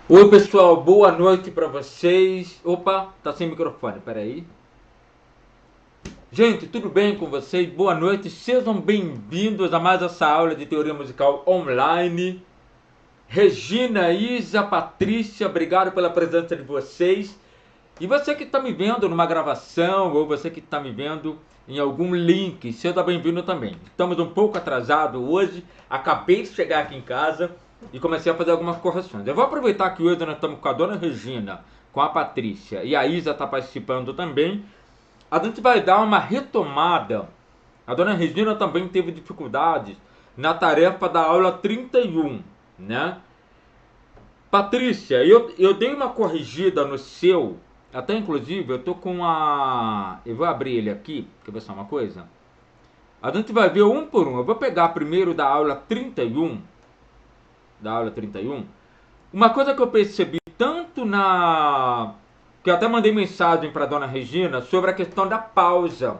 Oi pessoal, boa noite para vocês. Opa, tá sem microfone, peraí. Gente, tudo bem com vocês? Boa noite, sejam bem-vindos a mais essa aula de teoria musical online. Regina, Isa, Patrícia, obrigado pela presença de vocês. E você que está me vendo numa gravação ou você que está me vendo em algum link, seja bem-vindo também. Estamos um pouco atrasados hoje, acabei de chegar aqui em casa e comecei a fazer algumas correções. Eu vou aproveitar que hoje nós estamos com a dona Regina, com a Patrícia e a Isa está participando também. A gente vai dar uma retomada. A dona Regina também teve dificuldades na tarefa da aula 31, né? Patrícia, eu dei uma corrigida no seu, até inclusive eu tô com a... Eu vou abrir ele aqui, quer ver só uma coisa? A gente vai ver um por um, eu vou pegar primeiro da aula 31, uma coisa que eu percebi tanto na... que eu até mandei mensagem para dona Regina sobre a questão da pausa.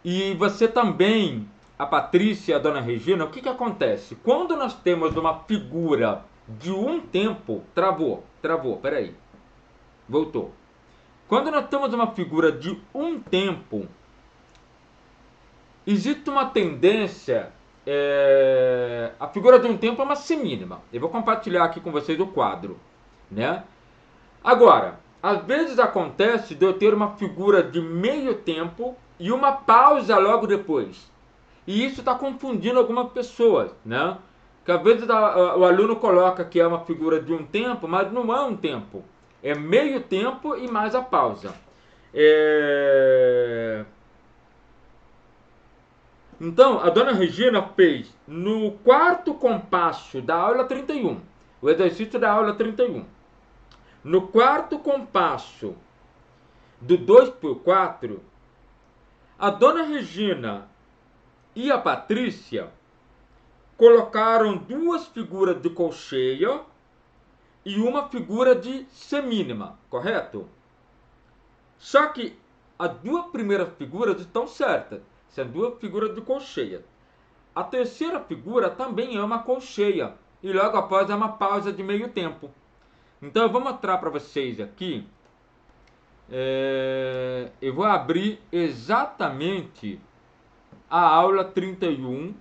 E você também, a Patrícia e a dona Regina, o que acontece? Quando nós temos uma figura de um tempo... Travou, peraí. Voltou. Quando nós temos uma figura de um tempo, existe uma tendência... a figura de um tempo é uma semínima. Eu vou compartilhar aqui com vocês o quadro, né? Agora, às vezes acontece de eu ter uma figura de meio tempo e uma pausa logo depois. E isso está confundindo algumas pessoas, né? Que às vezes o aluno coloca que é uma figura de um tempo, mas não é um tempo. É meio tempo e mais a pausa. Então, a dona Regina fez no quarto compasso da aula 31, o exercício da aula 31. No quarto compasso do 2x4, a dona Regina e a Patrícia colocaram duas figuras de colcheia e uma figura de semínima, correto? Só que as duas primeiras figuras estão certas, são duas figuras de colcheia. A terceira figura também é uma colcheia e logo após é uma pausa de meio tempo. Então eu vou mostrar para vocês aqui. Eu vou abrir exatamente a aula 31.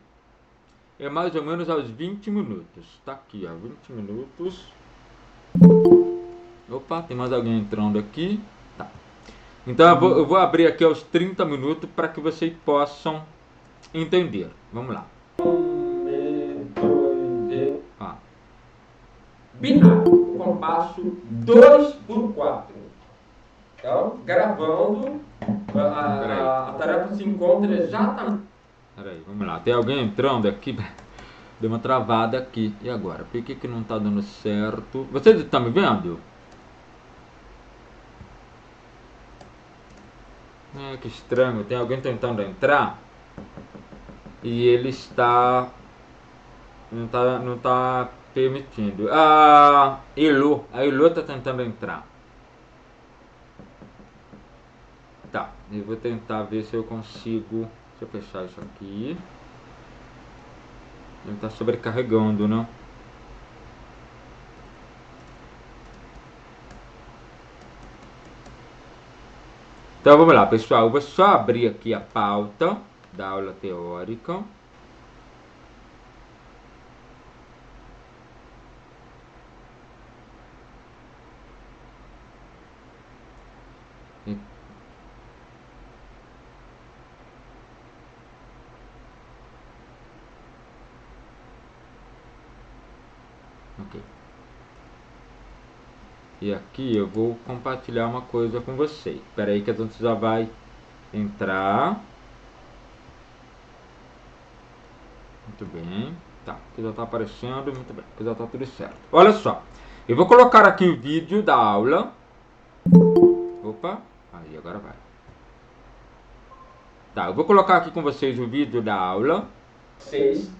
É mais ou menos aos 20 minutos. Tá aqui, ó, 20 minutos. Opa, tem mais alguém entrando aqui. Tá. Então eu vou abrir aqui aos 30 minutos para que vocês possam entender. Vamos lá. Binário, compasso 2x4. Então, gravando, a tarefa se encontra exatamente... Peraí, vamos lá. Tem alguém entrando aqui? Deu uma travada aqui. E agora? Por que não está dando certo? Vocês estão me vendo? Que estranho. Tem alguém tentando entrar e ele está... Não está permitindo. A Elo está tentando entrar. Tá, eu vou tentar ver se eu consigo... Deixa eu fechar isso aqui. Ele está sobrecarregando, né? Então vamos lá, pessoal. Eu vou só abrir aqui a pauta da aula teórica. Ok. E aqui eu vou compartilhar uma coisa com vocês. Espera aí que a gente já vai entrar. Muito bem. Tá, aqui já está aparecendo. Muito bem, aqui já está tudo certo. Olha só. Eu vou colocar aqui o vídeo da aula. Opa, aí agora vai. Tá, eu vou colocar aqui com vocês o vídeo da aula. 6.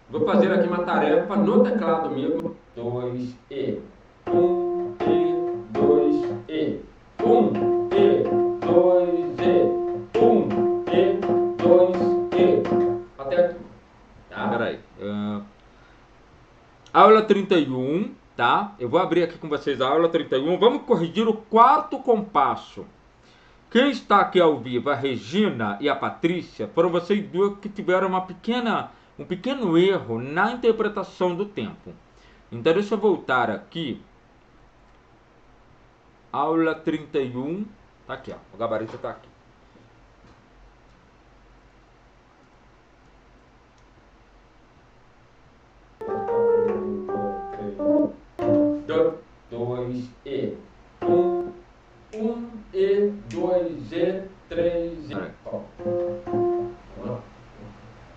Vou fazer aqui uma tarefa no teclado mesmo. 2 e 1 e 2 e 1 e 2 e 1 e 2 e até aqui. Tá? Aula 31, tá? Eu vou abrir aqui com vocês a aula 31. Vamos corrigir o quarto compasso. Quem está aqui ao vivo, a Regina e a Patrícia, foram vocês duas que tiveram um pequeno erro na interpretação do tempo. Então deixa eu voltar aqui. Aula 31. Tá aqui, ó. O gabarito tá aqui. Dois e. E, 2 e, 3 e.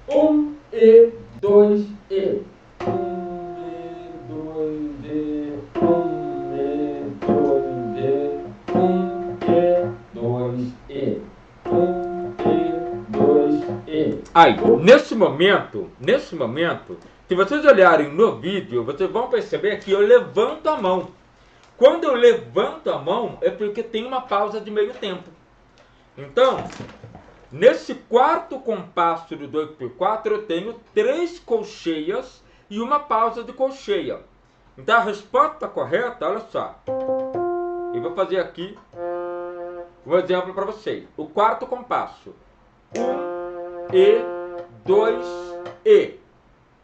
2 e. 2 e. 2 e. 2 e. Aí, nesse momento, se vocês olharem no vídeo, vocês vão perceber que eu levanto a mão. Quando eu levanto a mão, é porque tem uma pausa de meio tempo. Então, nesse quarto compasso do 2x4, eu tenho 3 colcheias e uma pausa de colcheia. Então, a resposta correta, olha só. Eu vou fazer aqui um exemplo para vocês. O quarto compasso. 1 e, 2 e.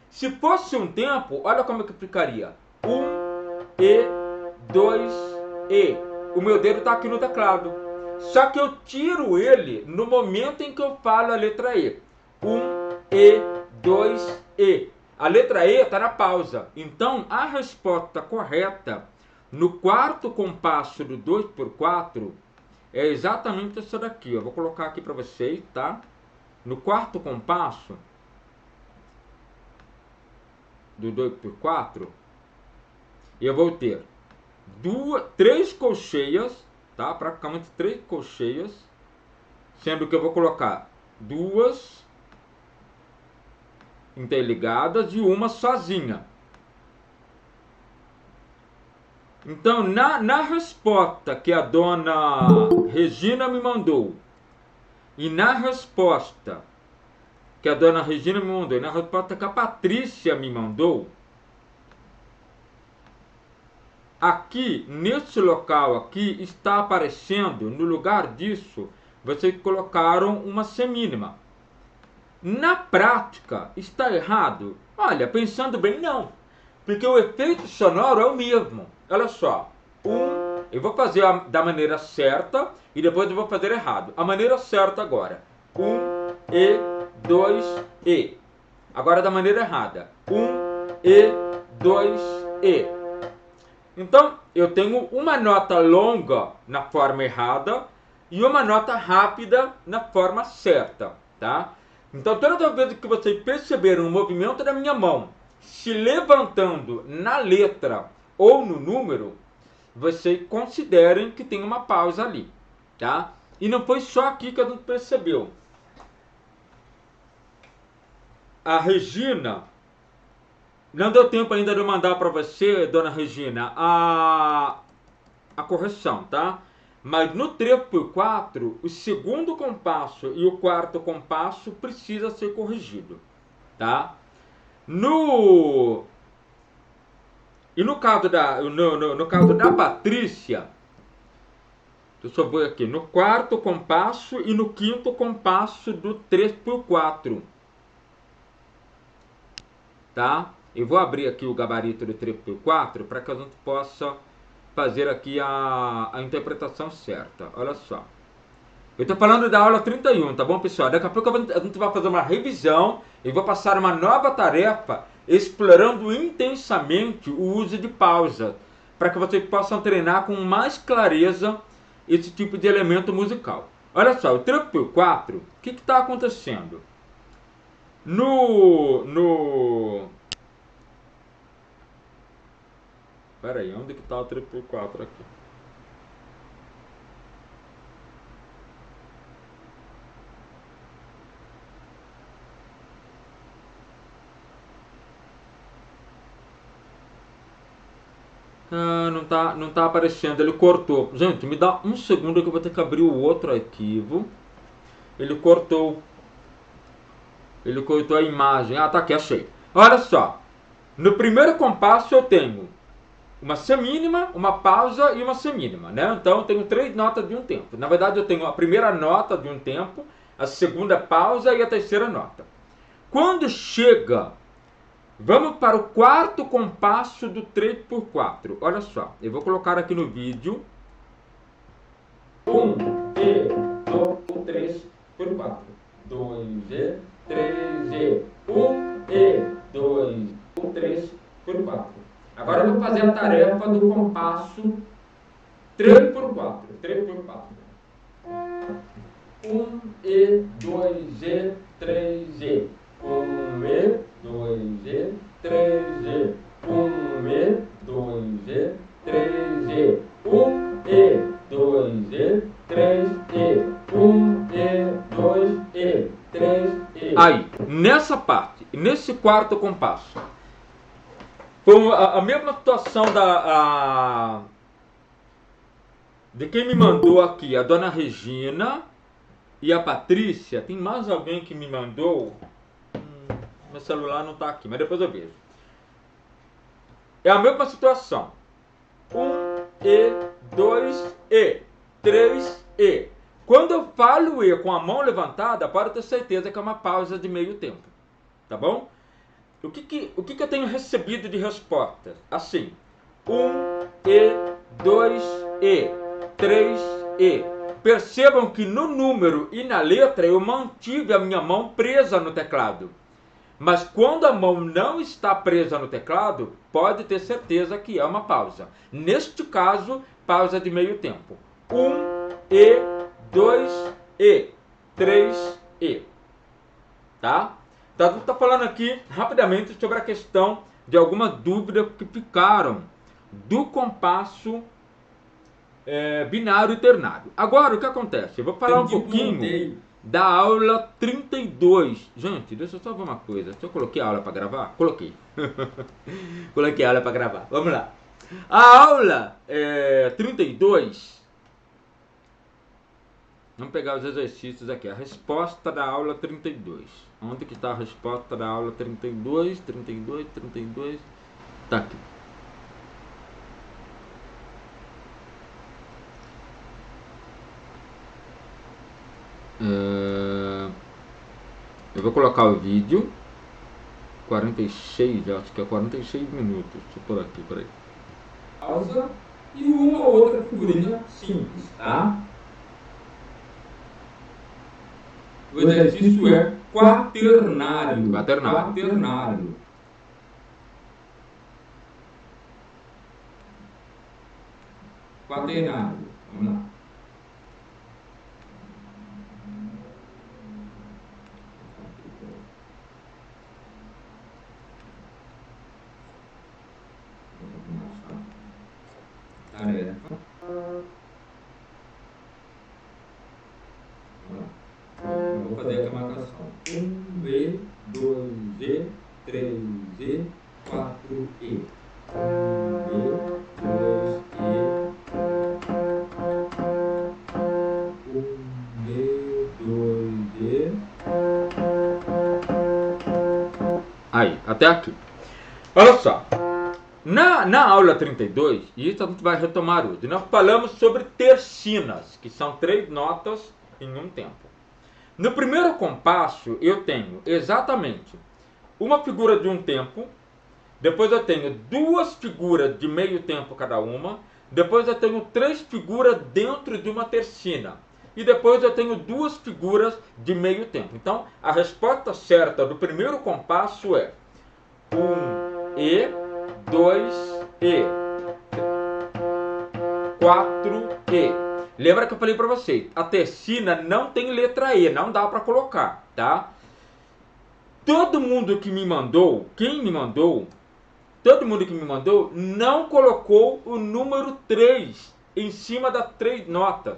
Se fosse um tempo, olha como que ficaria. 1 e, 2 e. O meu dedo está aqui no teclado. Só que eu tiro ele no momento em que eu falo a letra E. 1 e, 2 e. A letra E está na pausa. Então, a resposta correta no quarto compasso do 2x4 é exatamente essa daqui. Eu vou colocar aqui para vocês, tá? No quarto compasso do 2x4, eu vou ter 3 colcheias, tá? Praticamente 3 colcheias, sendo que eu vou colocar 2 interligadas e uma sozinha. Então, na resposta que a dona Regina me mandou, e na resposta que a dona Regina me mandou, e na resposta que a Patrícia me mandou, aqui, nesse local aqui, está aparecendo, no lugar disso, vocês colocaram uma semínima. Na prática, está errado? Olha, pensando bem, não. Porque o efeito sonoro é o mesmo. Olha só. Eu vou fazer da maneira certa e depois eu vou fazer errado. A maneira certa agora. 1 e, 2 e. Agora da maneira errada. 1 e, 2 e. Então, eu tenho uma nota longa na forma errada e uma nota rápida na forma certa, tá? Então, toda vez que vocês perceberam o movimento da minha mão se levantando na letra ou no número, vocês considerem que tem uma pausa ali, tá? E não foi só aqui que a gente percebeu. A Regina... Não deu tempo ainda de eu mandar para você, dona Regina, a correção, tá? Mas no 3x4, o segundo compasso e o quarto compasso precisa ser corrigido, tá? No caso no caso da Patrícia, deixa eu ver aqui, no quarto compasso e no quinto compasso do 3x4, tá? Eu vou abrir aqui o gabarito do 3x4 para que a gente possa fazer aqui a interpretação certa. Olha só. Eu estou falando da aula 31, tá bom, pessoal? Daqui a pouco a gente vai fazer uma revisão e vou passar uma nova tarefa explorando intensamente o uso de pausa, para que vocês possam treinar com mais clareza esse tipo de elemento musical. Olha só, o 3x4, o que está acontecendo? Pera aí, onde que está o 3x4 aqui? Ah, não tá aparecendo, ele cortou. Gente, me dá um segundo que eu vou ter que abrir o outro arquivo. Ele cortou a imagem. Ah, tá aqui, achei. Olha só. No primeiro compasso eu tenho uma semínima, uma pausa e uma semínima, né? Então eu tenho 3 notas de um tempo. Na verdade eu tenho a primeira nota de um tempo, a segunda pausa e a terceira nota. Quando chega, vamos para o quarto compasso do 3x4. Olha só, eu vou colocar aqui no vídeo. 1 e 2, 3 por 4. 2 e 3 e 1 e 2, 3 por 4. Agora eu vou fazer a tarefa do compasso 3 por 4. 3 por 4. 1 e 2 e 3 e 1 e 2 e 3 e 1 e 2 e 3 e 1 e 2 e 3 e 1 e 2 e 3 e. Aí, nessa parte, nesse quarto compasso, foi a mesma situação de quem me mandou aqui, a dona Regina e a Patrícia. Tem mais alguém que me mandou? Meu celular não está aqui, mas depois eu vejo. É a mesma situação. 1 e 2 e 3 e. Quando eu falo E com a mão levantada, pode ter certeza que é uma pausa de meio tempo. Tá bom? O que eu tenho recebido de respostas? Assim. 1 e 2 e 3 e. Percebam que no número e na letra eu mantive a minha mão presa no teclado. Mas quando a mão não está presa no teclado, pode ter certeza que é uma pausa. Neste caso, pausa de meio tempo. 1 e 2 e 3 e. Tá? Então, a gente está falando aqui rapidamente sobre a questão de alguma dúvida que ficaram do compasso binário e ternário. Agora, o que acontece? Eu vou falar um pouquinho da aula 32. Gente, deixa eu só ver uma coisa. Se eu coloquei a aula para gravar? Coloquei. Coloquei a aula para gravar. Vamos lá. A aula 32. Vamos pegar os exercícios aqui. A resposta da aula 32. Onde que está a resposta da aula 32? 32, 32. Está aqui. Eu vou colocar o vídeo 46, acho que é 46 minutos. Deixa eu pôr aqui, peraí. Pausa e uma ou outra figurinha simples, tá? O exercício é quaternário. Quaternário. Quaternário. Vamos lá. Tarefa. Vou fazer aqui a marcação. 1 e 2 e 3 e 4 e. 1 e 2 e 1 e 2 e. Aí, até aqui. Olha só. Na aula 32, e isso a gente vai retomar hoje, nós falamos sobre tercinas, que são 3 notas em um tempo. No primeiro compasso, eu tenho exatamente uma figura de um tempo, depois eu tenho 2 figuras de meio tempo cada uma, depois eu tenho 3 figuras dentro de uma tercina, e depois eu tenho 2 figuras de meio tempo. Então, a resposta certa do primeiro compasso é 1 e 2 e 4 e. Lembra que eu falei para vocês, a tercina não tem letra E, não dá para colocar, tá? Todo mundo que me mandou, todo mundo que me mandou não colocou o número 3 em cima das 3 notas.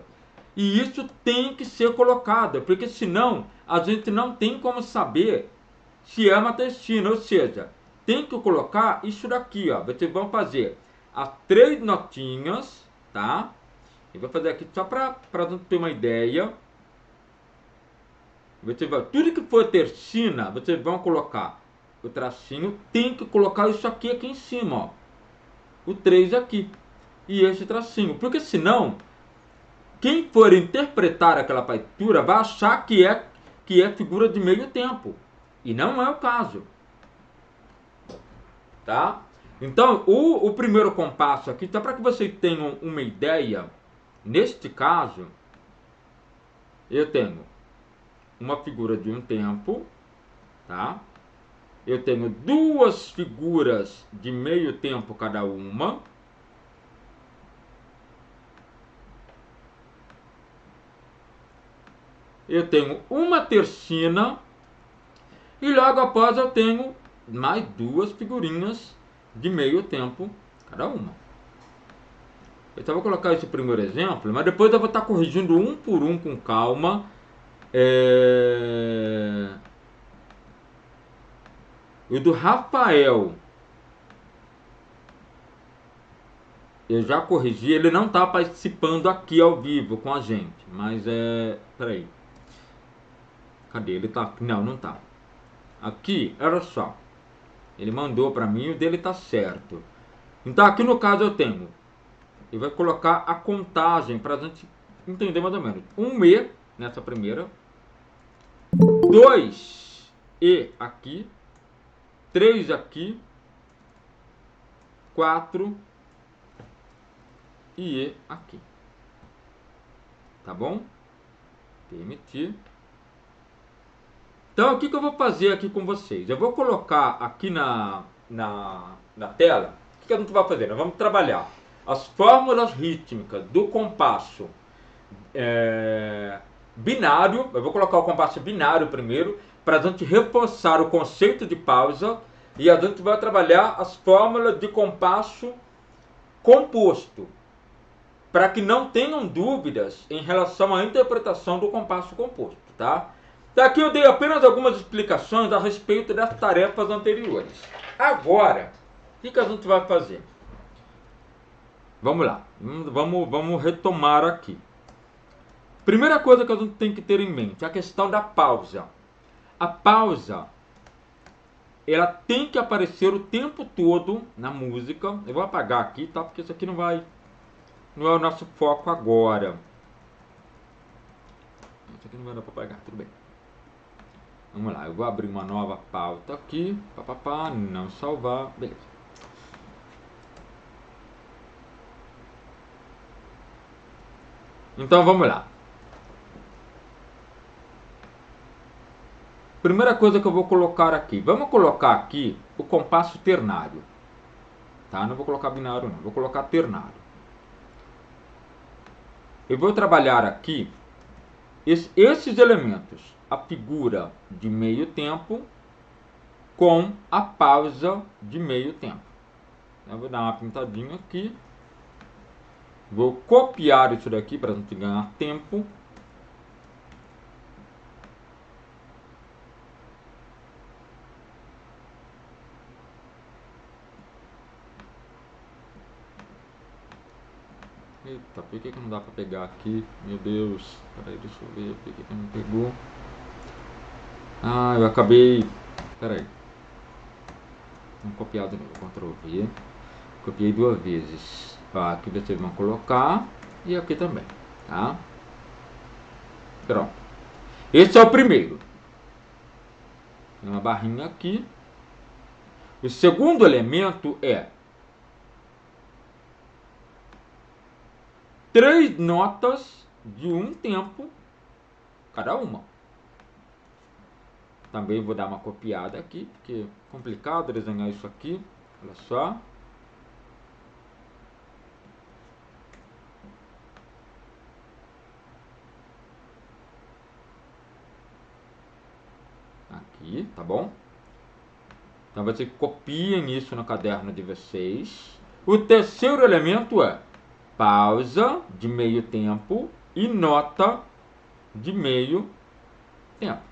E isso tem que ser colocado, porque senão a gente não tem como saber se é uma tercina, ou seja, tem que colocar isso daqui, ó. Vocês vão fazer as 3 notinhas, tá? Eu vou fazer aqui só para a gente ter uma ideia. Tudo que for tercina, vocês vão colocar o tracinho, tem que colocar isso aqui em cima, ó. O 3 aqui. E esse tracinho. Porque senão, quem for interpretar aquela partitura vai achar que é figura de meio tempo. E não é o caso. Tá? Então, o primeiro compasso aqui, só para que vocês tenham uma ideia, neste caso, eu tenho uma figura de um tempo, tá? Eu tenho duas figuras de meio tempo cada uma. Eu tenho uma tercina e logo após eu tenho mais duas figurinhas de meio tempo cada uma. Eu só vou colocar esse primeiro exemplo, mas depois eu vou estar corrigindo um por um com calma. O do Rafael, eu já corrigi, ele não está participando aqui ao vivo com a gente, mas peraí. Cadê? Ele tá? Não, não tá. Aqui, olha só. Ele mandou para mim, o dele tá certo. Então aqui no caso eu tenho. E vai colocar a contagem para a gente entender mais ou menos. 1E nessa primeira. 2E aqui. 3 aqui. 4 e E aqui. Tá bom? Permitir. Então o que eu vou fazer aqui com vocês? Eu vou colocar aqui na tela. O que a gente vai fazer? Nós vamos trabalhar as fórmulas rítmicas do compasso binário. Eu vou colocar o compasso binário primeiro, para a gente reforçar o conceito de pausa. E a gente vai trabalhar as fórmulas de compasso composto, para que não tenham dúvidas em relação à interpretação do compasso composto, tá? Daqui eu dei apenas algumas explicações a respeito das tarefas anteriores. Agora, o que a gente vai fazer? Vamos lá, vamos retomar aqui. Primeira coisa que a gente tem que ter em mente é a questão da pausa. A pausa, ela tem que aparecer o tempo todo na música. Eu vou apagar aqui, tá? Porque isso aqui não é o nosso foco agora. Isso aqui não vai dar para apagar, tudo bem. Vamos lá, eu vou abrir uma nova pauta aqui. Papapá, não salvar, beleza. Então vamos lá. Primeira coisa que eu vou colocar aqui. Vamos colocar aqui o compasso ternário. Tá? Não vou colocar binário não, vou colocar ternário. Eu vou trabalhar aqui esses elementos. A figura de meio tempo com a pausa de meio tempo. Eu vou dar uma pintadinha aqui. Vou copiar isso daqui para a gente ganhar tempo. Eita, por que não dá para pegar aqui? Meu Deus. Peraí, deixa eu ver por que não pegou. Ah, eu acabei... Peraí. Vamos copiar de novo. Ctrl V. Copiei duas vezes. Aqui vocês vão colocar. E aqui também. Tá? Pronto. Esse é o primeiro. Tem uma barrinha aqui. O segundo elemento é 3 notas de um tempo cada uma. Também vou dar uma copiada aqui, porque é complicado desenhar isso aqui. Olha só. Aqui, tá bom? Então vocês copiem isso no caderno de vocês. O terceiro elemento é pausa de meio tempo e nota de meio tempo.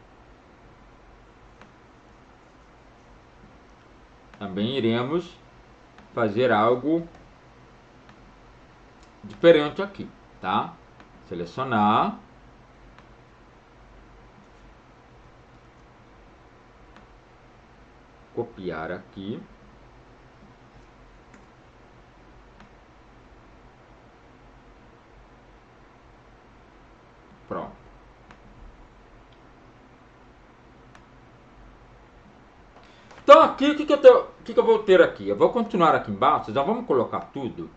Também iremos fazer algo diferente aqui, tá? Selecionar. copiar aqui. Pronto. Então aqui, o que eu vou ter aqui? Eu vou continuar aqui embaixo, já vamos colocar tudo.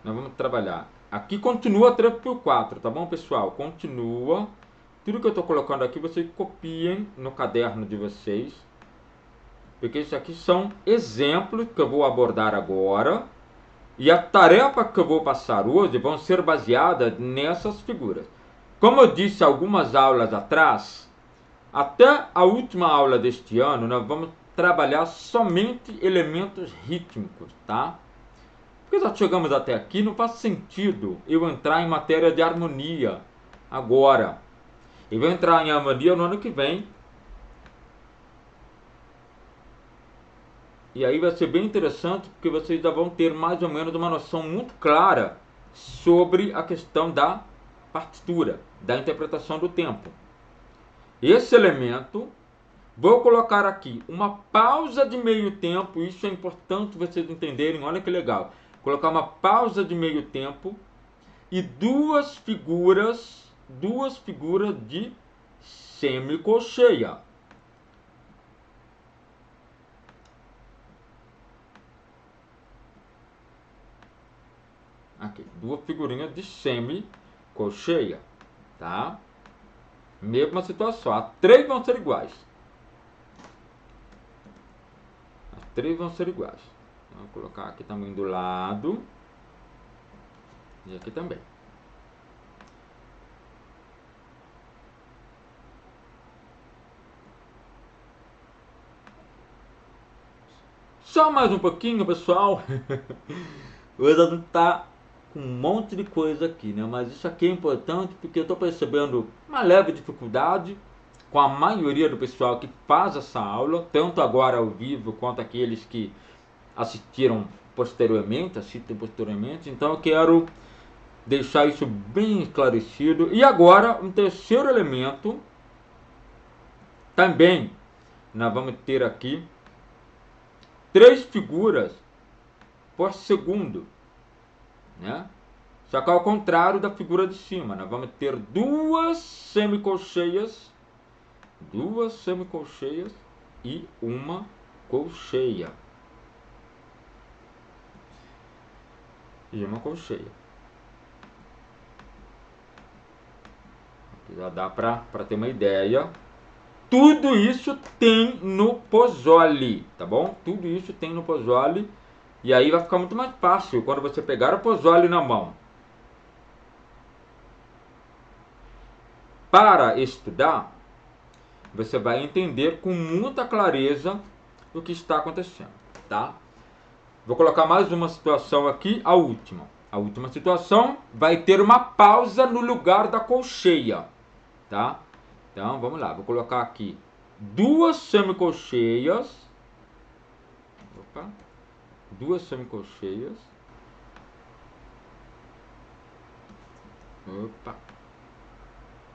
Nós vamos trabalhar. Aqui continua 3x4, tá bom, pessoal? Continua. Tudo que eu estou colocando aqui, vocês copiem no caderno de vocês. Porque isso aqui são exemplos que eu vou abordar agora. E a tarefa que eu vou passar hoje vão ser baseadas nessas figuras. Como eu disse algumas aulas atrás, até a última aula deste ano, nós vamos trabalhar somente elementos rítmicos, tá? Porque já chegamos até aqui, não faz sentido eu entrar em matéria de harmonia agora. Eu vou entrar em harmonia no ano que vem. E aí vai ser bem interessante, porque vocês já vão ter mais ou menos uma noção muito clara sobre a questão da partitura, da interpretação do tempo. Esse elemento, vou colocar aqui uma pausa de meio tempo, isso é importante vocês entenderem, olha que legal. Colocar uma pausa de meio tempo e duas figuras de semicolcheia. Aqui, duas figurinhas de semicolcheia, tá? Mesma situação, as três vão ser iguais. As três vão ser iguais. Vou colocar aqui também do lado. E aqui também. Só mais um pouquinho, pessoal. Hoje não tá com um monte de coisa aqui, né? Mas isso aqui é importante porque eu estou percebendo uma leve dificuldade com a maioria do pessoal que faz essa aula, tanto agora ao vivo quanto aqueles que assistem posteriormente. Então eu quero deixar isso bem esclarecido. E agora, um terceiro elemento, também nós vamos ter aqui 3 figuras por segundo, né? Só que ao contrário da figura de cima, nós vamos ter duas semicolcheias e uma colcheia. Aqui já dá para ter uma ideia. Tudo isso tem no Pozzoli, tá bom? Tudo isso tem no Pozzoli. E aí vai ficar muito mais fácil quando você pegar o Pozzoli na mão. Para estudar, você vai entender com muita clareza o que está acontecendo, tá? Vou colocar mais uma situação aqui, a última. A última situação vai ter uma pausa no lugar da colcheia, tá? Então, vamos lá. Vou colocar aqui duas semicolcheias. Opa. Duas semicolcheias. Opa.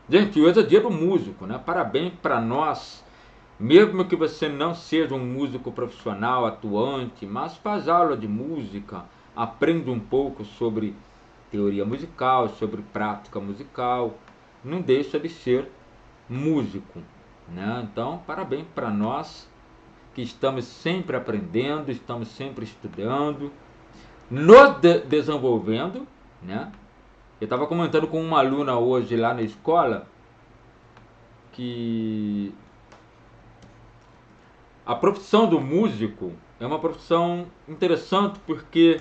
Gente, hoje é dia do músico, né? Parabéns para nós. Mesmo que você não seja um músico profissional, atuante, mas faz aula de música, aprende um pouco sobre teoria musical, sobre prática musical, não deixa de ser músico, né? Então, parabéns para nós que estamos sempre aprendendo, estamos sempre estudando, nos desenvolvendo, né? Eu estava comentando com uma aluna hoje lá na escola que a profissão do músico é uma profissão interessante porque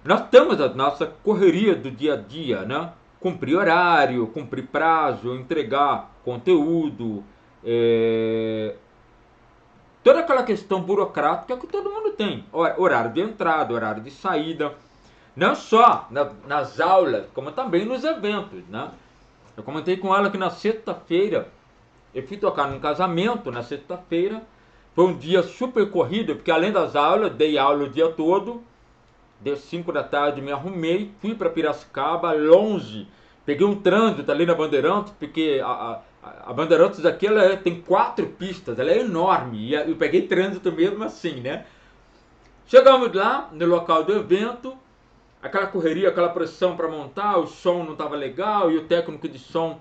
nós temos a nossa correria do dia a dia, né? Cumprir horário, cumprir prazo, entregar conteúdo, toda aquela questão burocrática que todo mundo tem. Horário de entrada, horário de saída. Não só nas aulas, como também nos eventos, né? Eu comentei com ela que na sexta-feira, eu fui tocar num casamento na sexta-feira. Foi um dia super corrido, porque além das aulas, dei aula o dia todo. deu 5 da tarde, me arrumei, fui para Piracicaba, longe, peguei um trânsito ali na Bandeirantes, porque a Bandeirantes aqui tem 4 pistas, ela é enorme, e eu peguei trânsito mesmo assim, né? Chegamos lá, no local do evento, aquela correria, aquela pressão para montar, o som não estava legal, e o técnico de som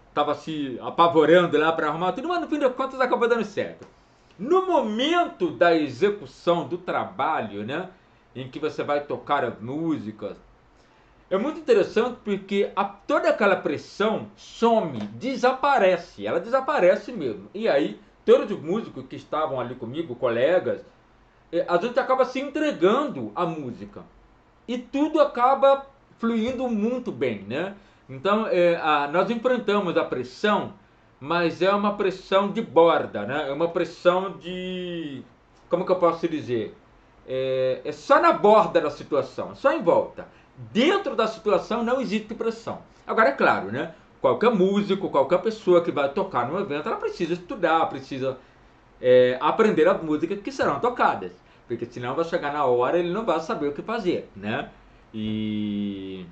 estava se apavorando lá para arrumar tudo, mas no fim das contas acabou dando certo. No momento da execução do trabalho, né, em que você vai tocar as músicas, é muito interessante porque toda aquela pressão some, desaparece, ela desaparece mesmo. E aí, todos os músicos que estavam ali comigo, colegas, a gente acaba se entregando à música. E tudo acaba fluindo muito bem, né? Então, nós enfrentamos a pressão, mas é uma pressão de borda, né? É uma pressão de... Como que eu posso dizer? É só na borda da situação, só em volta. Dentro da situação não existe pressão. Agora, é claro, né? Qualquer músico, qualquer pessoa que vai tocar num evento, ela precisa estudar, precisa aprender as músicas que serão tocadas. Porque senão vai chegar na hora e ele não vai saber o que fazer, né? E...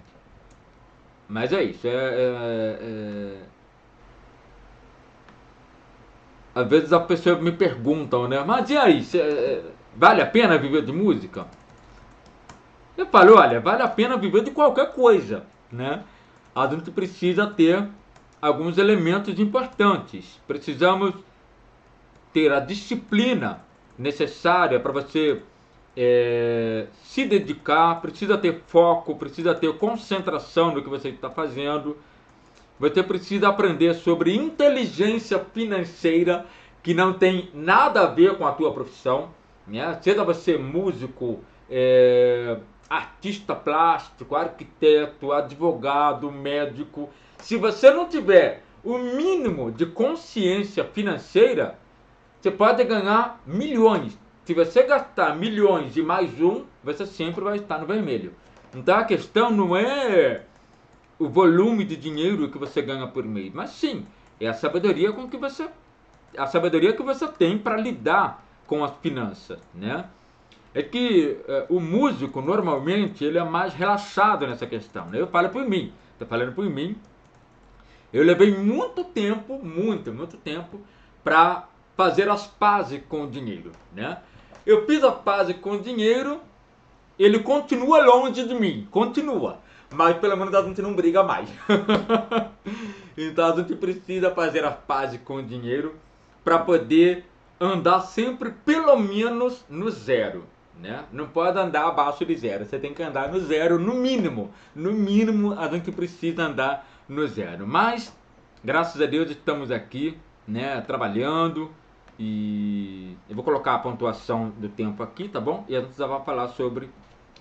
Mas é isso. Às vezes as pessoas me perguntam, né? Mas e aí? Vale a pena viver de música? Eu falo, olha, vale a pena viver de qualquer coisa, né? A gente precisa ter alguns elementos importantes. Precisamos ter a disciplina necessária para você se dedicar, precisa ter foco, precisa ter concentração no que você está fazendo. Você precisa aprender sobre inteligência financeira, que não tem nada a ver com a tua profissão, né? Seja você músico, artista plástico, arquiteto, advogado, médico. Se você não tiver o mínimo de consciência financeira, você pode ganhar milhões. Se você gastar milhões e mais um, você sempre vai estar no vermelho. Então a questão não é o volume de dinheiro que você ganha por mês, mas sim, é a sabedoria que você tem para lidar com as finanças, né? É que o músico normalmente ele é mais relaxado nessa questão, né? Eu falo por mim, estou falando por mim. Eu levei muito tempo, muito tempo para fazer as pazes com o dinheiro, né? Eu fiz as pazes com o dinheiro, ele continua longe de mim, continua. Mas pelo menos a gente não briga mais. Então a gente precisa fazer as pazes com o dinheiro para poder andar sempre pelo menos no zero, né? Não pode andar abaixo de zero, você tem que andar no zero no mínimo. No mínimo a gente precisa andar no zero. Mas graças a Deus estamos aqui, né, trabalhando, e eu vou colocar a pontuação do tempo aqui, tá bom? E a gente já vai falar sobre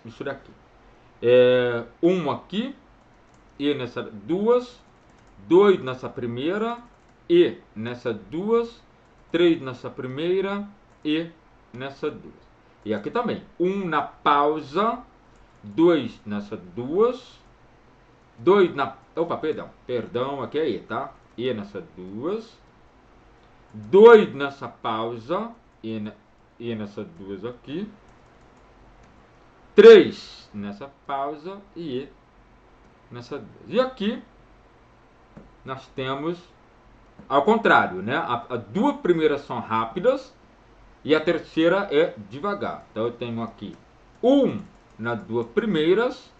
isso daqui. Um aqui, e nessa duas, dois nessa primeira, e nessa duas, três nessa primeira, e nessa duas. E aqui também, um na pausa, dois nessa duas, dois na... Opa, perdão, aqui é E, tá? E nessa duas, dois nessa pausa, e nessa duas aqui, 3 nessa pausa e nessa. E aqui nós temos ao contrário, né? As duas primeiras são rápidas e a terceira é devagar. Então eu tenho aqui nas duas primeiras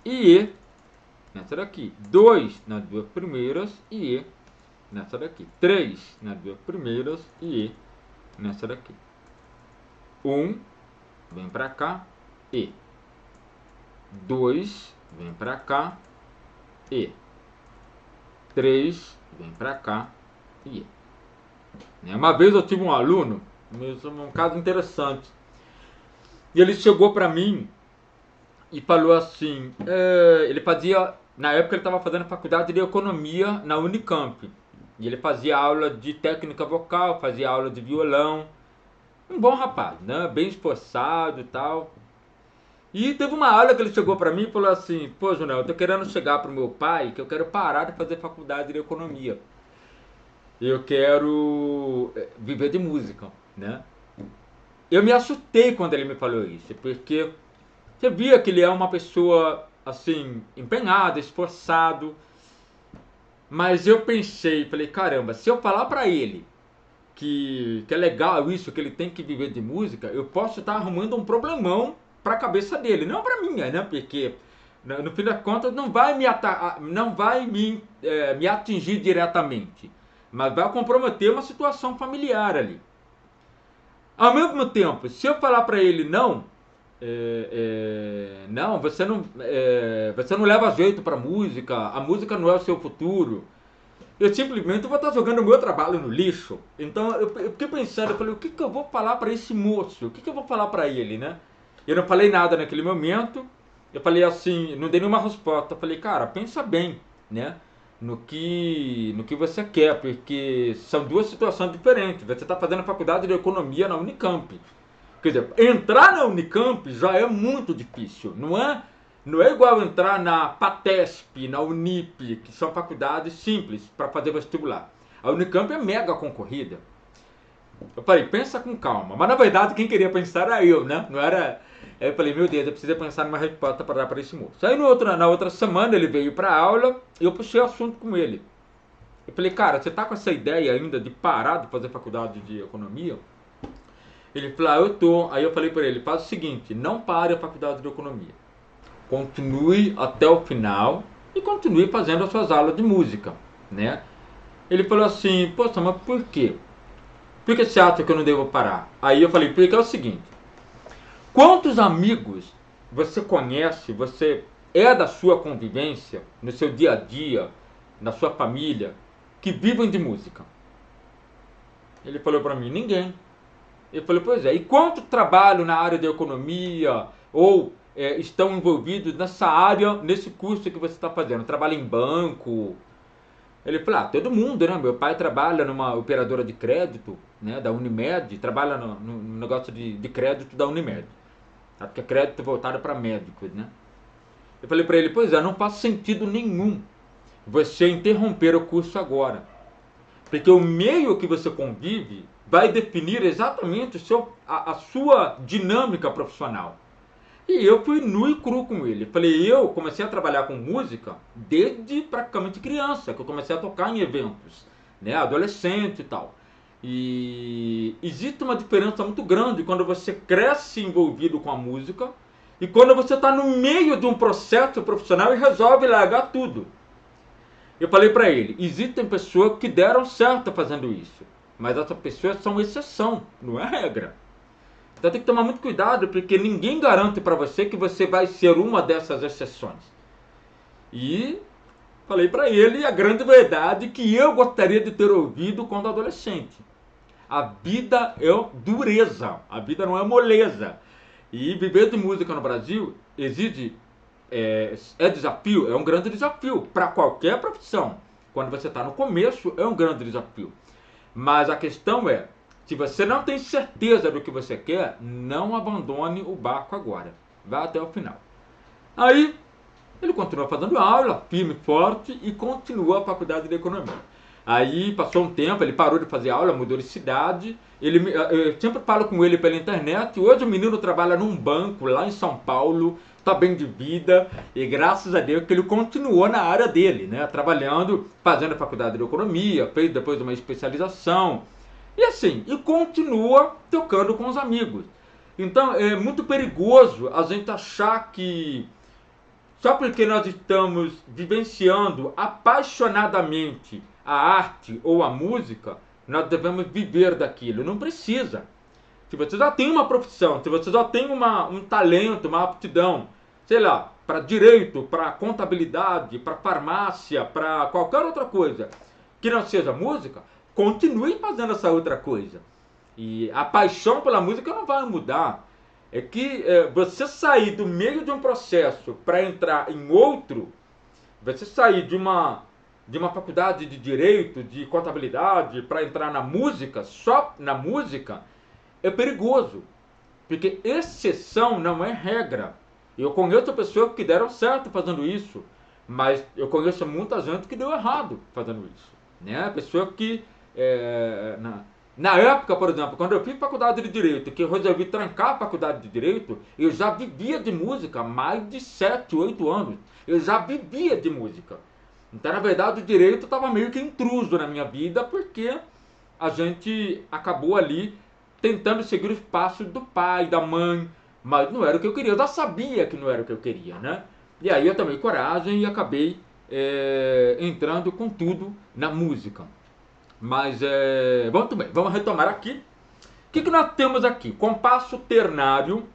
e nessa daqui. 2 nas duas primeiras e nessa daqui. 3 nas duas primeiras e nessa daqui. Vem para cá e 2 vem para cá e 3 vem para cá e uma vez eu tive um aluno, um caso interessante, e ele chegou para mim e falou assim, ele fazia, na época ele estava fazendo faculdade de economia na Unicamp, e ele fazia aula de técnica vocal, fazia aula de violão, um bom rapaz, né, bem esforçado e tal. E teve uma aula que ele chegou para mim e falou assim, pô, Junel, eu tô querendo chegar pro meu pai que eu quero parar de fazer faculdade de economia. Eu quero viver de música, né? Eu me assustei quando ele me falou isso, porque Você via que ele é uma pessoa, assim, empenhada, esforçado. Mas eu pensei, falei, caramba, se eu falar pra ele que é legal isso, que ele tem que viver de música, eu posso estar arrumando um problemão pra cabeça dele, não pra minha, né? Porque no fim das contas não vai não vai me atingir diretamente, mas vai comprometer uma situação familiar ali. Ao mesmo tempo, se eu falar pra ele não, não, você não leva jeito pra música, a música não é o seu futuro. Eu simplesmente vou estar jogando o meu trabalho no lixo. Então eu fiquei pensando, eu falei, o que, que eu vou falar para esse moço? O que, que eu vou falar para ele, né? Eu não falei nada naquele momento. Eu falei assim, não dei nenhuma resposta. Eu falei, cara, pensa bem, né? No que você quer, porque são duas situações diferentes. Você está fazendo a faculdade de economia na Unicamp. Quer dizer, entrar na Unicamp já é muito difícil, não é igual entrar na PATESP, na Unip, que são faculdades simples para fazer vestibular. A Unicamp é mega concorrida. Eu falei, pensa com calma. Mas na verdade quem queria pensar era eu, né? Não era. Aí eu falei, meu Deus, eu preciso pensar numa resposta para dar para esse moço. Aí na outra semana ele veio para a aula e eu puxei o assunto com ele. Eu falei, cara, você tá com essa ideia ainda de parar de fazer faculdade de economia? Ele falou, eu tô. Aí eu falei para ele, faz o seguinte, não pare a faculdade de economia. Continue até o final e continue fazendo as suas aulas de música, né? Ele falou assim, poxa, mas por quê? Por que você acha que eu não devo parar? Aí eu falei, porque é o seguinte, quantos amigos você conhece, você é da sua convivência, no seu dia a dia, na sua família, que vivem de música? Ele falou para mim, ninguém. Eu falei, pois é, e quanto trabalho na área de economia ou estão envolvidos nessa área, nesse curso que você está fazendo? Trabalha em banco? Ele falou, todo mundo, né? Meu pai trabalha numa operadora de crédito, né, da Unimed, trabalha no negócio de crédito da Unimed. Porque é crédito voltado para médicos, né? Eu falei para ele, pois é, não faz sentido nenhum você interromper o curso agora. Porque o meio que você convive vai definir exatamente a sua dinâmica profissional. E eu fui nu e cru com ele. Falei, eu comecei a trabalhar com música desde praticamente criança, que eu comecei a tocar em eventos, né, adolescente e tal. E existe uma diferença muito grande quando você cresce envolvido com a música e quando você está no meio de um processo profissional e resolve largar tudo. Eu falei para ele, existem pessoas que deram certo fazendo isso, mas essas pessoas são exceção, não é regra. Então tem que tomar muito cuidado, porque ninguém garante para você que você vai ser uma dessas exceções. E falei para ele a grande verdade que eu gostaria de ter ouvido quando adolescente. A vida é dureza, a vida não é moleza. E viver de música no Brasil exige desafio, é um grande desafio para qualquer profissão. Quando você está no começo, é um grande desafio. Mas a questão é, se você não tem certeza do que você quer, não abandone o barco agora. Vá até o final. Aí, ele continua fazendo aula, firme e forte, e continua a faculdade de economia. Aí, passou um tempo, ele parou de fazer aula, mudou de cidade. Eu sempre falo com ele pela internet. Hoje o menino trabalha num banco lá em São Paulo, está bem de vida, e graças a Deus que ele continuou na área dele, né? Trabalhando, fazendo a faculdade de economia, fez depois uma especialização, e assim, e continua tocando com os amigos. Então é muito perigoso a gente achar que só porque nós estamos vivenciando apaixonadamente a arte ou a música, nós devemos viver daquilo. Não precisa. Se você já tem uma profissão, se você já tem um talento, uma aptidão, sei lá, para direito, para contabilidade, para farmácia, para qualquer outra coisa que não seja música, continue fazendo essa outra coisa. E a paixão pela música não vai mudar. É que você sair do meio de um processo para entrar em outro, você sair de uma faculdade de direito, de contabilidade, para entrar na música, só na música, é perigoso. Porque exceção não é regra. Eu conheço pessoas que deram certo fazendo isso, mas eu conheço muita gente que deu errado fazendo isso. Né? Pessoa que Na época, por exemplo, quando eu fiz faculdade de Direito, que eu resolvi trancar a faculdade de Direito, eu já vivia de música há mais de 7, 8 anos. Eu já vivia de música. Então, na verdade, o Direito estava meio que intruso na minha vida, porque a gente acabou ali tentando seguir os passos do pai, da mãe, mas não era o que eu queria. Eu já sabia que não era o que eu queria, né? E aí eu tomei coragem e acabei entrando com tudo na música. Mas vamos bem, vamos retomar aqui. O que nós temos aqui? Compasso ternário,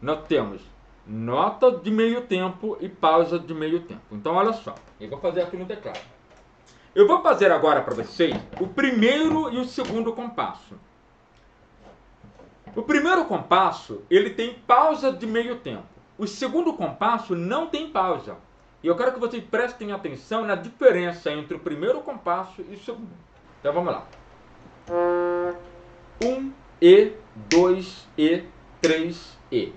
nós temos nota de meio tempo e pausa de meio tempo. Então olha só, eu vou fazer aqui no teclado. Eu vou fazer agora para vocês o primeiro e o segundo compasso. O primeiro compasso, ele tem pausa de meio tempo. O segundo compasso não tem pausa. E eu quero que vocês prestem atenção na diferença entre o primeiro compasso e o segundo. Então vamos lá. 1 E, 2 E, 3 E.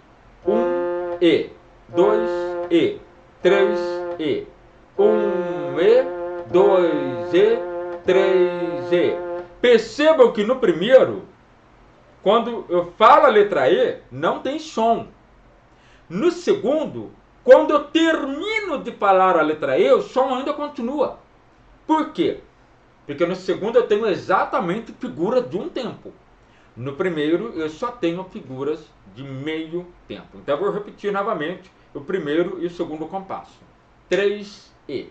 1 E, 2 E, 3 E. 1 E, 2 E, 3 E. Percebam que no primeiro, quando eu falo a letra E, não tem som. No segundo, quando eu termino de falar a letra E, o som ainda continua. Por quê? Porque no segundo eu tenho exatamente figura de um tempo. No primeiro eu só tenho figuras de meio tempo. Então eu vou repetir novamente o primeiro e o segundo compasso. 3 E.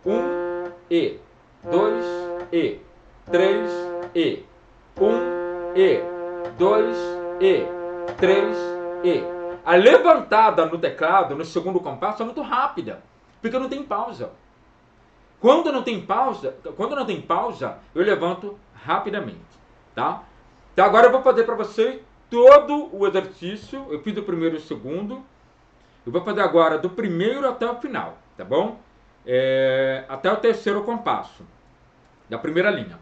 1 E. 2 E. 3 E. 1 E. 2 E. 3 E. A levantada no teclado, no segundo compasso, é muito rápida, porque não tem pausa. Quando não tem pausa, eu levanto rapidamente, tá? Então agora eu vou fazer para vocês todo o exercício. Eu fiz o primeiro e o segundo. Eu vou fazer agora do primeiro até o final, tá bom? Até o terceiro compasso da primeira linha.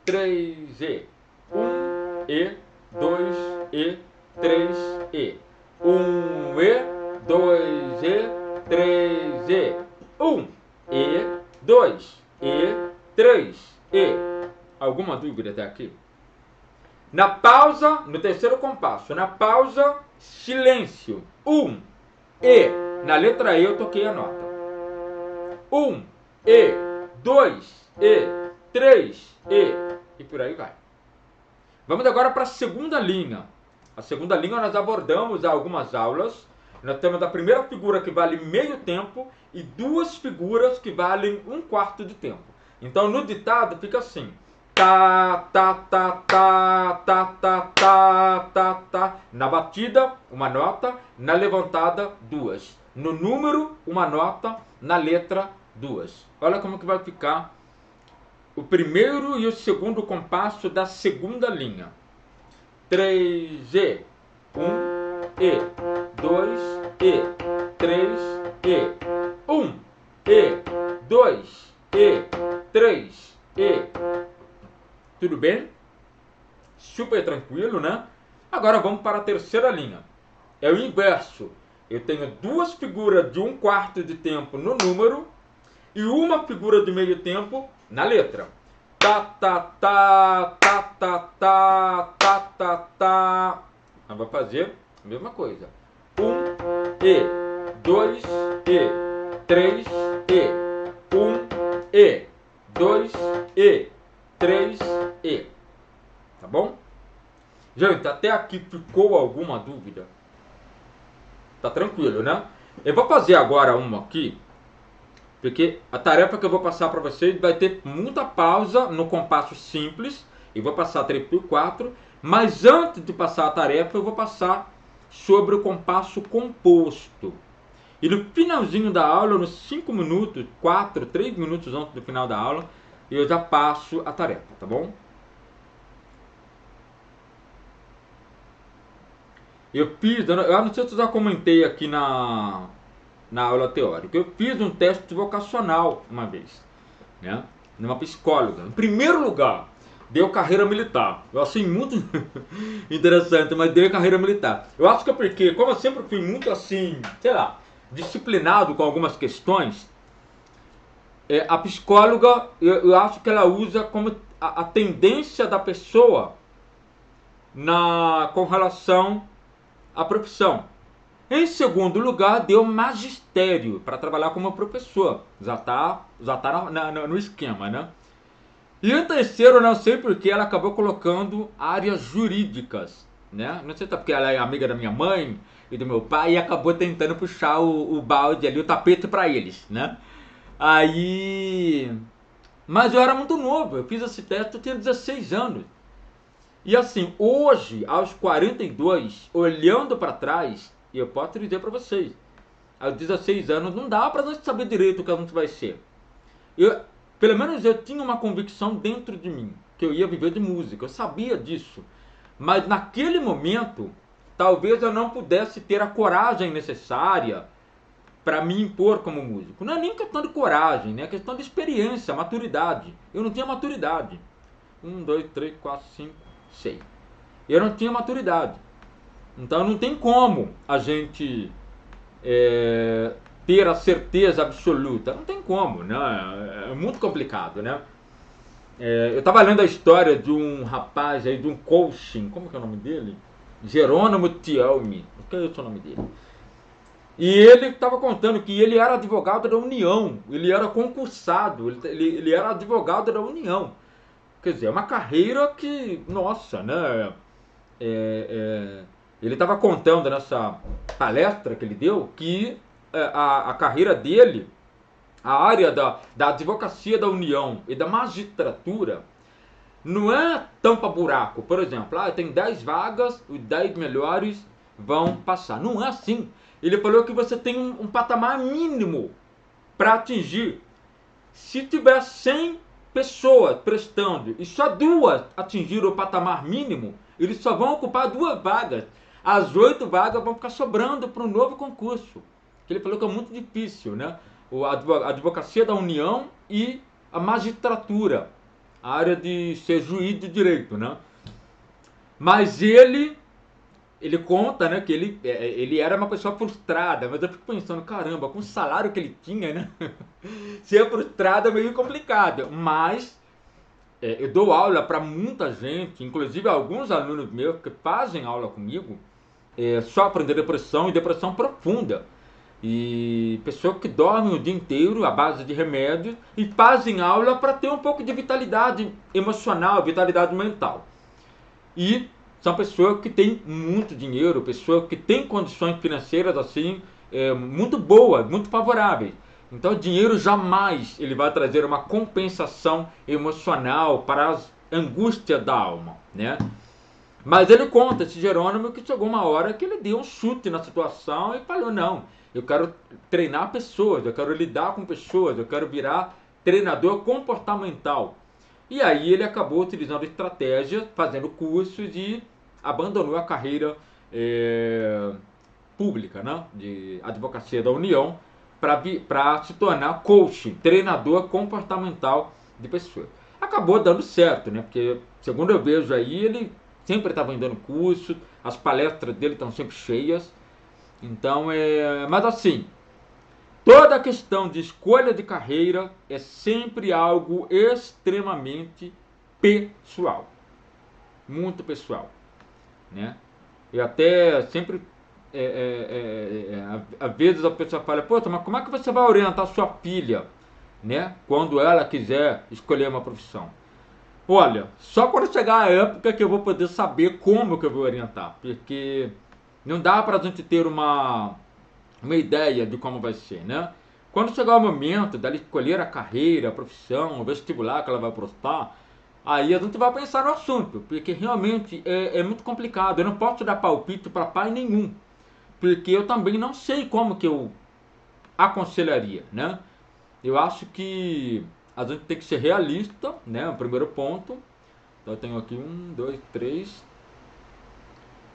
3 E. 1 E. 2 E. 3 E. 1 E. 2 E. 3 E. 1 E. 2 E. 3 E. Alguma dúvida até aqui? Na pausa, no terceiro compasso, na pausa, silêncio. 1 E. Na letra E eu toquei a nota. 1 E. 2 E. 3 E. E por aí vai. Vamos agora para a segunda linha. A segunda linha nós abordamos há algumas aulas. Nós temos a primeira figura que vale meio tempo e duas figuras que valem um quarto de tempo. Então no ditado fica assim: tá, tá, tá, tá, tá, tá, tá, tá, tá. Na batida, uma nota. Na levantada, duas. No número, uma nota. Na letra, duas. Olha como que vai ficar o primeiro e o segundo compasso da segunda linha. 3 E. 1 E. 2 E. 3 E. 1 E. 2 E. 3 E. Tudo bem? Super tranquilo, né? Agora vamos para a terceira linha. É o inverso. Eu tenho duas figuras de um quarto de tempo no número e uma figura de meio tempo na letra. Tá, tá, tá, tá, tá, tá, tá, tá, tá. Eu vou fazer a mesma coisa. 1 E. 2 E. 3 E. 1 E. 2 E. 3 E. Tá bom? Gente, até aqui ficou alguma dúvida? Tá tranquilo, né? Eu vou fazer agora uma aqui, porque a tarefa que eu vou passar para vocês vai ter muita pausa no compasso simples. Eu vou passar 3 por 4, mas antes de passar a tarefa eu vou passar sobre o compasso composto. E no finalzinho da aula, nos 5 minutos, 3 minutos antes do final da aula, eu já passo a tarefa, tá bom? Eu não sei se eu já comentei aqui na aula teórica, eu fiz um teste vocacional uma vez, né? Numa psicóloga. Em primeiro lugar, deu carreira militar. Eu achei muito interessante, mas deu carreira militar. Eu acho que é porque, como eu sempre fui muito assim, sei lá, disciplinado com algumas questões, a psicóloga, eu acho que ela usa como a tendência da pessoa com relação à profissão. Em segundo lugar, deu magistério para trabalhar como professor. Já tá no esquema, né? E em terceiro, eu não sei porque ela acabou colocando áreas jurídicas, né? Não sei se é porque ela é amiga da minha mãe e do meu pai e acabou tentando puxar o balde ali, o tapete para eles, né? Aí... Mas eu era muito novo, eu fiz esse teste, eu tinha 16 anos. E assim, hoje, aos 42, olhando para trás, e eu posso dizer para vocês, aos 16 anos não dá para gente saber direito o que a gente vai ser. Pelo menos eu tinha uma convicção dentro de mim, que eu ia viver de música, eu sabia disso. Mas naquele momento, talvez eu não pudesse ter a coragem necessária para me impor como músico. Não é nem questão de coragem, né? É questão de experiência, maturidade. Eu não tinha maturidade. 1, 2, 3, 4, 5, 6. Eu não tinha maturidade. Então não tem como a gente ter a certeza absoluta. Não tem como, né? É muito complicado, né? Eu estava lendo a história de um rapaz aí, de um coaching, como que é o nome dele? Jerônimo Tielmi, o que é esse o nome dele? E ele estava contando que ele era advogado da União, ele era concursado, ele era advogado da União. Quer dizer, é uma carreira que, nossa, né? Ele estava contando nessa palestra que ele deu que a carreira dele, a área da advocacia da União e da magistratura, não é tampa-buraco. Por exemplo, tem 10 vagas, os 10 melhores vão passar. Não é assim. Ele falou que você tem um patamar mínimo para atingir. Se tiver 100 pessoas prestando e só 2 atingiram o patamar mínimo, eles só vão ocupar 2 vagas. As 8 vagas vão ficar sobrando para um novo concurso. Ele falou que é muito difícil, né? A advocacia da União e a magistratura, a área de ser juiz de direito, né? Mas ele conta, né, que ele era uma pessoa frustrada, mas eu fico pensando, caramba, com o salário que ele tinha, né? Ser frustrado é meio complicado, mas eu dou aula para muita gente, inclusive alguns alunos meus que fazem aula comigo, sofrem de depressão e depressão profunda. E pessoas que dormem o dia inteiro à base de remédios e fazem aula para ter um pouco de vitalidade emocional, vitalidade mental. E são pessoas que têm muito dinheiro, pessoas que têm condições financeiras assim muito boas, muito favoráveis. Então, o dinheiro jamais ele vai trazer uma compensação emocional para as angústias da alma, né? Mas ele conta, esse Jerônimo, que chegou uma hora que ele deu um chute na situação e falou, não, eu quero treinar pessoas, eu quero lidar com pessoas, eu quero virar treinador comportamental. E aí ele acabou utilizando estratégias, fazendo cursos e abandonou a carreira pública, né, de advocacia da União para se tornar coach, treinador comportamental de pessoas. Acabou dando certo, né, porque segundo eu vejo aí, ele sempre estava dando curso, as palestras dele estão sempre cheias. Então, mas assim, toda a questão de escolha de carreira é sempre algo extremamente pessoal, muito pessoal, né? Eu até sempre, às vezes a pessoa fala, pô, mas como é que você vai orientar sua filha, né? Quando ela quiser escolher uma profissão? Olha, só quando chegar a época que eu vou poder saber como que eu vou orientar, porque não dá para a gente ter uma ideia de como vai ser, né? Quando chegar o momento dela escolher a carreira, a profissão, o vestibular que ela vai prestar, aí a gente vai pensar no assunto, porque realmente é muito complicado. Eu não posso dar palpite para pai nenhum, porque eu também não sei como que eu aconselharia, né? Eu acho que a gente tem que ser realista, né? O primeiro ponto. Então eu tenho aqui 1, 2, 3.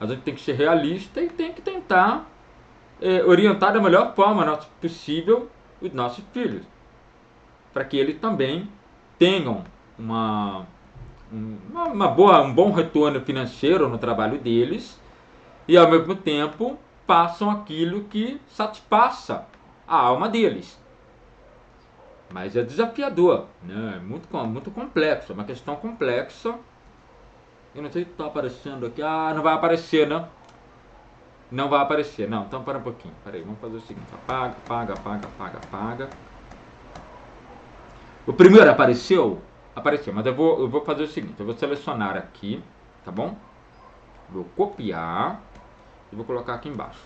A gente tem que ser realista e tem que tentar orientar da melhor forma possível os nossos filhos, para que eles também tenham um bom retorno financeiro no trabalho deles e ao mesmo tempo façam aquilo que satisfaça a alma deles. Mas é desafiador, né? É muito complexo, é uma questão complexa Eu não sei se tá aparecendo aqui. Ah, não vai aparecer, né? Não vai aparecer, não. Então para um pouquinho. Pera aí, vamos fazer o seguinte. Apaga, apaga, apaga, apaga, apaga. O primeiro apareceu? Apareceu, mas eu vou fazer o seguinte. Eu vou selecionar aqui, tá bom? Vou copiar e vou colocar aqui embaixo.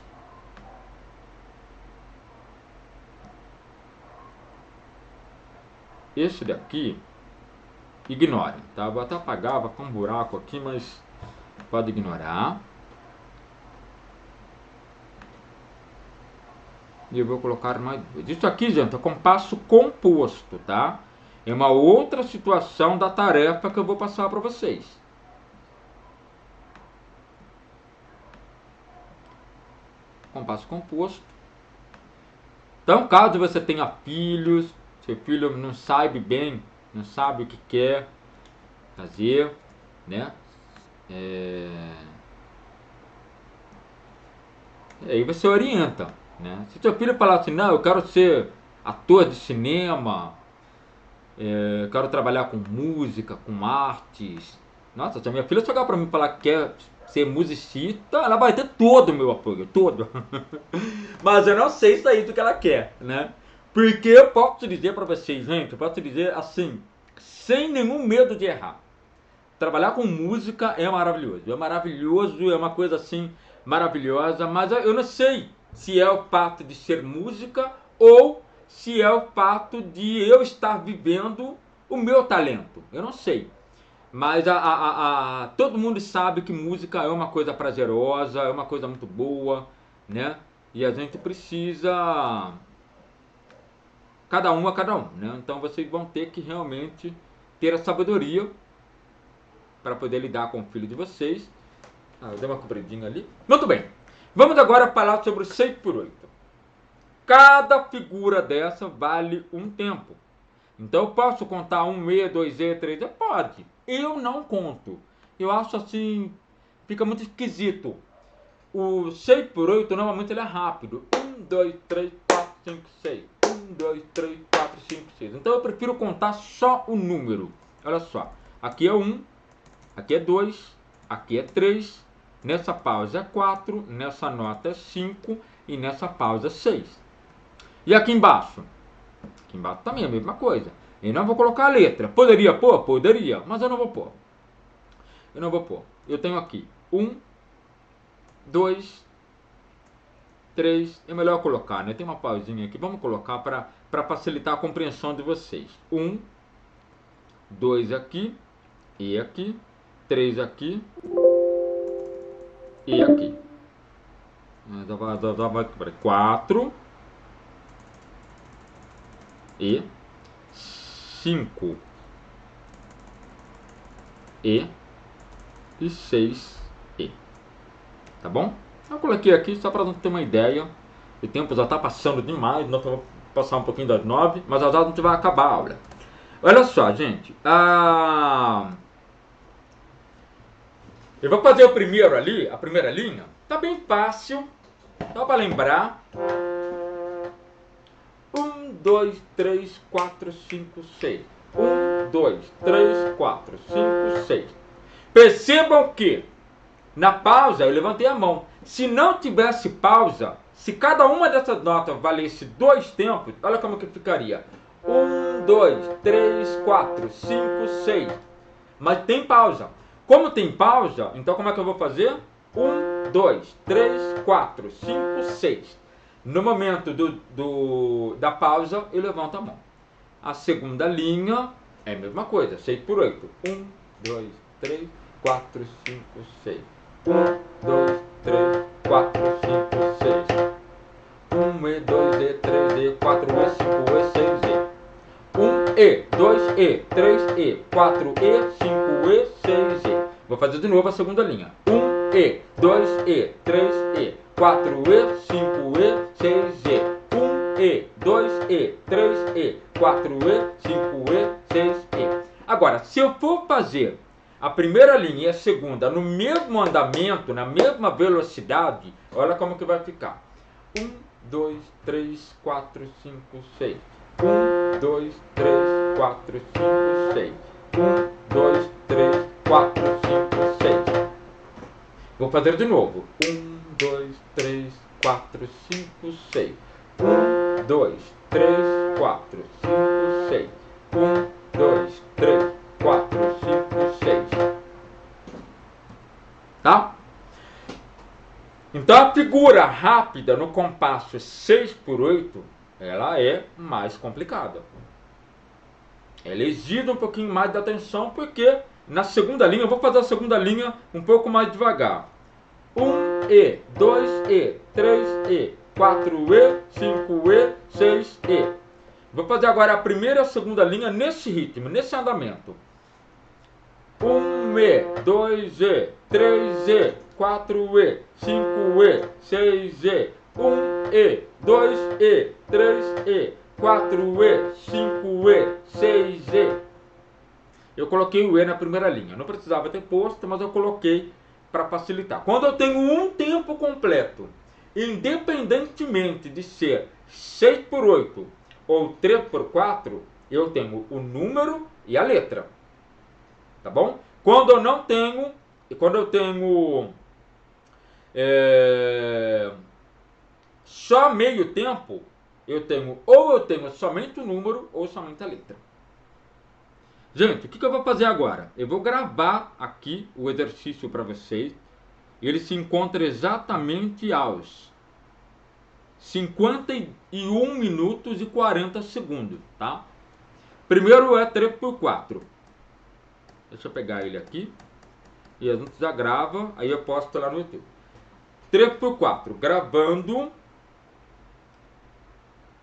Esse daqui, ignorem, tá? Vou até apagar, vai ficar um buraco aqui, mas pode ignorar. E eu vou colocar mais dois. Isso aqui, gente, é compasso composto, tá? É uma outra situação da tarefa que eu vou passar para vocês. Compasso composto. Então, caso você tenha filhos, seu filho não sabe bem, não sabe o que quer fazer, né? Aí você orienta, né? Se seu filho falar assim, não, eu quero ser ator de cinema, eu quero trabalhar com música, com artes. Nossa, se a minha filha chegar para mim e falar que quer ser musicista, ela vai ter todo o meu apoio, todo. Mas eu não sei se é isso que ela quer, né? Porque eu posso dizer para vocês, gente, eu posso dizer assim, sem nenhum medo de errar. Trabalhar com música é maravilhoso, é uma coisa assim maravilhosa, mas eu não sei se é o fato de ser música ou se é o fato de eu estar vivendo o meu talento. Eu não sei. Mas todo mundo sabe que música é uma coisa prazerosa, é uma coisa muito boa, né? E a gente precisa cada um a cada um, né? Então vocês vão ter que realmente ter a sabedoria para poder lidar com o filho de vocês. Ah, eu dei uma cobridinha ali. Muito bem. Vamos agora falar sobre o 6x8. Cada figura dessa vale um tempo. Então eu posso contar 1E, 2E, 3E? Pode. Eu não conto. Eu acho assim, fica muito esquisito. O 6x8 normalmente ele é rápido. 1, 2, 3, 4, 5, 6. 1, 2, 3, 4, 5, 6. Então eu prefiro contar só o número. Olha só. Aqui é 1, aqui é 2, aqui é 3, nessa pausa é 4, nessa nota é 5 e nessa pausa é 6. E aqui embaixo? Aqui embaixo também é a mesma coisa. Eu não vou colocar a letra. Poderia pôr? Poderia, mas eu não vou pôr. Eu não vou pôr. Eu tenho aqui 1, 2, 3. É melhor colocar, né? Tem uma pausinha aqui. Vamos colocar para facilitar a compreensão de vocês. 1, 2 aqui, e aqui, 3 aqui, e aqui. Já vai para 4 e 5 e 6 e. Tá bom? Eu coloquei aqui só para não ter uma ideia. O tempo já está passando demais, nós vamos passar um pouquinho das 9, mas já a gente vai acabar a aula. Olha só, gente. Eu vou fazer o primeiro ali, a primeira linha. Tá bem fácil. Só para lembrar. 1, 2, 3, 4, 5, 6. 1, 2, 3, 4, 5, 6. Percebam que na pausa eu levantei a mão. Se não tivesse pausa, se cada uma dessas notas valesse 2 tempos, olha como que ficaria. 1, 2, 3, 4, 5, 6. Mas tem pausa. Como tem pausa, então como é que eu vou fazer? 1, 2, 3, 4, 5, 6. No momento da pausa, eu levanto a mão. A segunda linha é a mesma coisa, 6x8. 1, 2, 3, 4, 5, 6. 1, 2, 3, 4, 5, 6. 1E, 2E, 3E, 4E, 5E, 6E. 1E, 2E, 3E, 4E, 5E, 6E. Vou fazer de novo a segunda linha. 1E, 2E, 3E, 4E, 5E, 6E. 1E, 2E, 3E, 4E, 5E, 6E. Agora, se eu for fazer a primeira linha e a segunda no mesmo andamento, na mesma velocidade, olha como que vai ficar. 1, 2, 3, 4, 5, 6. 1, 2, 3, 4, 5, 6. 1, 2, 3, 4, 5, 6. Vou fazer de novo. 1, 2, 3, 4, 5, 6. 1, 2, 3, 4, 5, 6. 1, 2, 3, 4, 5, 6. Tá? Então a figura rápida no compasso 6 por 8, ela é mais complicada. Ela exige um pouquinho mais de atenção, porque na segunda linha, eu vou fazer a segunda linha um pouco mais devagar. 1E, 2E, 3E, 4E, 5E, 6E. Vou fazer agora a primeira e a segunda linha nesse ritmo, nesse andamento. 1E, 2E, 3E, 4E, 5E, 6E, 1E, 2E, 3E, 4E, 5E, 6E. Eu coloquei o E na primeira linha. Não precisava ter posto, mas eu coloquei para facilitar. Quando eu tenho um tempo completo, independentemente de ser 6 por 8 ou 3 por 4, eu tenho o número e a letra. Tá bom? Quando eu não tenho, quando eu tenho só meio tempo, eu tenho somente o número ou somente a letra. Gente, o que eu vou fazer agora? Eu vou gravar aqui o exercício para vocês. Ele se encontra exatamente aos 51 minutos e 40 segundos, tá? Primeiro é 3 por 4. Deixa eu pegar ele aqui. E a gente já grava, aí eu posto lá no YouTube. 3 por 4, gravando.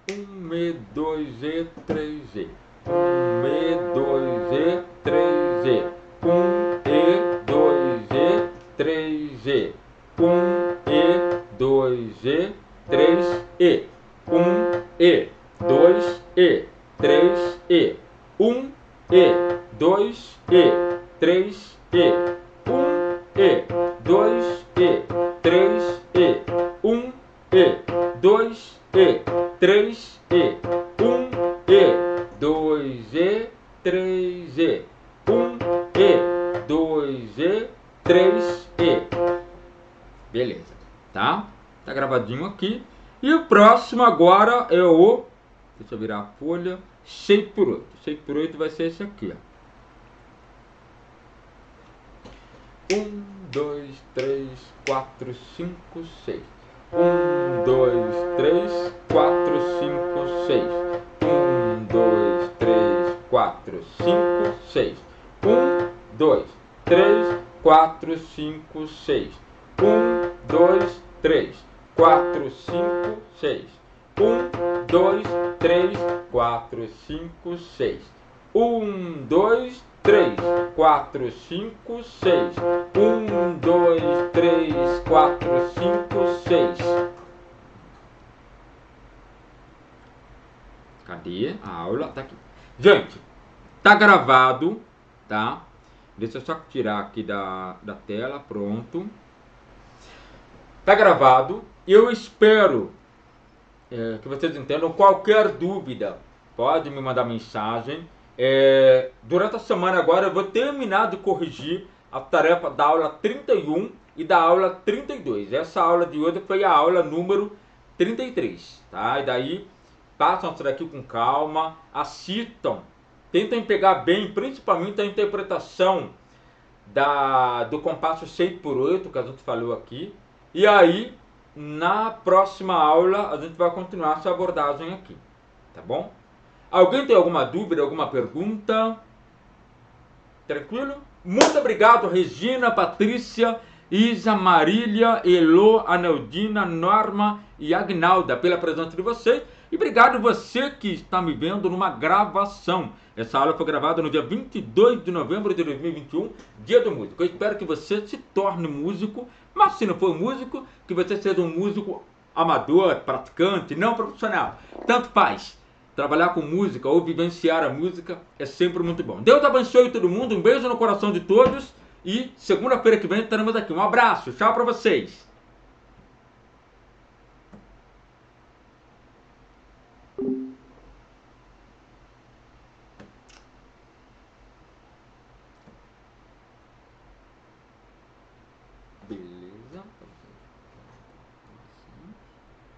1E, 2E, 3E. 1E, 2E, 3E. 1E, 2E, 3E. 1E, 2E, 3E. 1E, 2E, 3E. 1E, 2E, 3E. 1E, 2E, 3E. 1E, 2E, 3E. 1E, 2E, 3E. 1E, 2E, 3E. Beleza, tá? Tá gravadinho aqui. E o próximo agora é o... Deixa eu virar a folha. 6 por 8. 6 por 8 vai ser esse aqui, ó. 1, 2, 3, 4, 5, 6. 1, 2, 3, 4, 5, 6. 1, 2, 3, 4, 5, 6. 1, 2, 3, 4, 5, 6. 1, 2, 3, 4, 5, 6. 1, 2, 3, 4, 5, 6. 1, 2, 3, 4, 5, 6. 1, 2, 3, 4, 5, 6. Cadê a aula? Tá aqui. Gente, tá gravado, tá? Deixa eu só tirar aqui da tela, pronto. Tá gravado. Eu espero que vocês entendam. Qualquer dúvida, pode me mandar mensagem. Durante a semana agora eu vou terminar de corrigir a tarefa da aula 31 e da aula 32. Essa aula de hoje foi a aula número 33, tá? E daí passam isso daqui com calma, assistam, tentem pegar bem, principalmente a interpretação do compasso 6 por 8 que a gente falou aqui. E aí, na próxima aula, a gente vai continuar essa abordagem aqui, tá bom? Alguém tem alguma dúvida, alguma pergunta? Tranquilo? Muito obrigado, Regina, Patrícia, Isa, Marília, Elô, Aneldina, Norma e Agnalda, pela presença de vocês. E obrigado você que está me vendo numa gravação. Essa aula foi gravada no dia 22 de novembro de 2021, Dia do Músico. Eu espero que você se torne músico, mas se não for músico, que você seja um músico amador, praticante, não profissional. Tanto faz. Trabalhar com música ou vivenciar a música é sempre muito bom. Deus abençoe todo mundo, um beijo no coração de todos e segunda-feira que vem estaremos aqui. Um abraço, tchau para vocês. Beleza.